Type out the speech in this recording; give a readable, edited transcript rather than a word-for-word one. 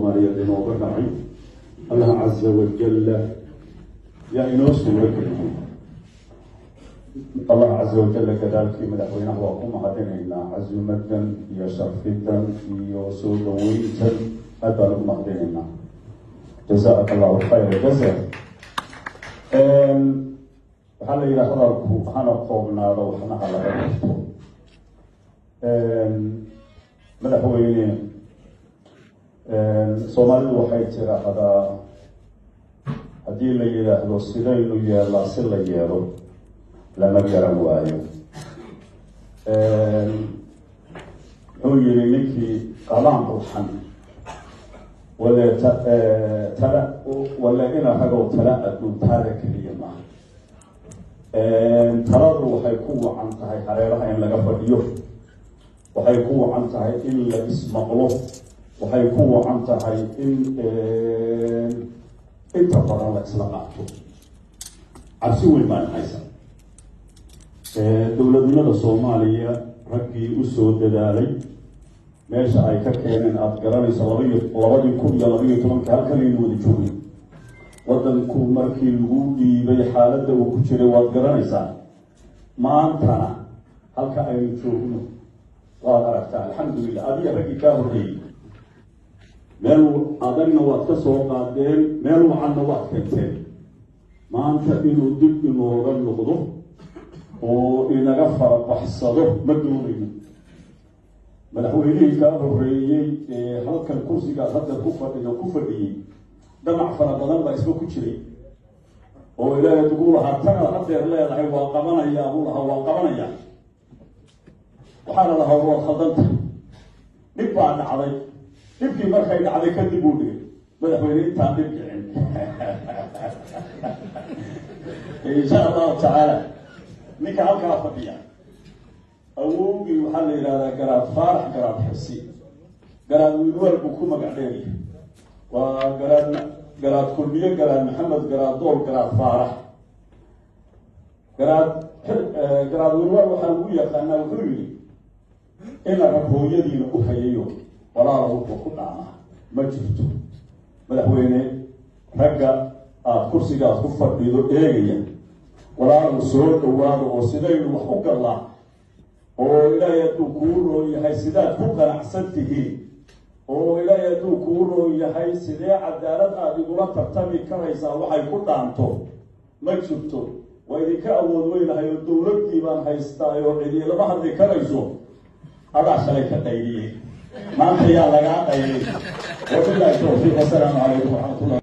الصومالية إنه بقعي الله عز وجل يا إنوس وكله الله عز وجل كذلك مدحوينه وقوم هدينا عزمة يا شرفتا يا سودويتا هذا لكم هدينا جزاك الله خير الجزاء. waxaa la yidhaha hadalku hana qoobnaado waxna ha laga dhigto. madaxweyne soomaalidu waxay tiraahdaa haddii la yidhaahdo sidaynu yeelaa si la yeelo lama garan waayo. wuxuu yidhi ninkii qalaan ruuxan wala ina ragow tala adduuntaada keliya maaha. taladu waxay ku wacan tahay hareeraha in laga fadhiyo, waxay ku wacan tahay in la ismaqlo, waxay ku wacan tahay in inta badan la isla qaato. cabsi weyn baan haysa. dowladnimada Soomaaliya raggii u soo dadaalay meesha ay ka keeneen aad garanayso 2012 halkan aynu wada joogay. waddanku markii lagu dhiibay xaaladda uu ku jiray waad garanaysaa. maantana halka aynu joogno waad aragtaa. alxamdulillah adiga raggii kaa horreeyey meel adagna waad ka soo qaadeen, meel wacanna waad keenteen. maanta inuu dib inooga noqdo oo inaga farabaxsado ma doonayno. madaxweynihii kaa horreeyey ee halkan kursigaas hadda ku fadhiyey damac fara badan baa isba ku jiray oo ilaahay ugu lahaa tanaad haddeer leedahay waa qabanayaa buu lahaa waa qabanayaa. waxaana lahaa waad khaldanta. dhib baa dhacday. dhibkii markay dhacday kadib uu dhigay madaxweyne intaan dhib kicin. insha allahu tacaala ninka halkaa fadhiya awowgii waxaa la yidhahdaa garaad faarax garaad xirsi garaad wiilwal buu ku magac dheeryahay. waa garaad kulmiye garaad maxamed garaad dool garaad faarax garaad wiilwal waxaa lagu yaqaanaa wuxuu yidhi ina rag hooyadiina u hayayo walaala wuxuu ku dhaamaa ma jirto. madaxweyne ragga aad kursigaas ku fadhido eegaya walaala soo dhawaado oo sidaynu wax u gallaa oo ilaahay hadduu kuu roon yahay sidaad ku qanacsan tihiin oo ilaahay hadduu kuu roon yahay sidee cadaalad aad igula tartami karaysaa waxay ku dhaanto ma jirto. waa idinka awood weynahay oo dowladdii baan haystaa oo cidi lama hadli karayso. adaa shalay ka qaydiyey maanta yaa lagaa qaydiyey. wabillahi tawfiiq. wasalaamu calaykum waraxmatullah.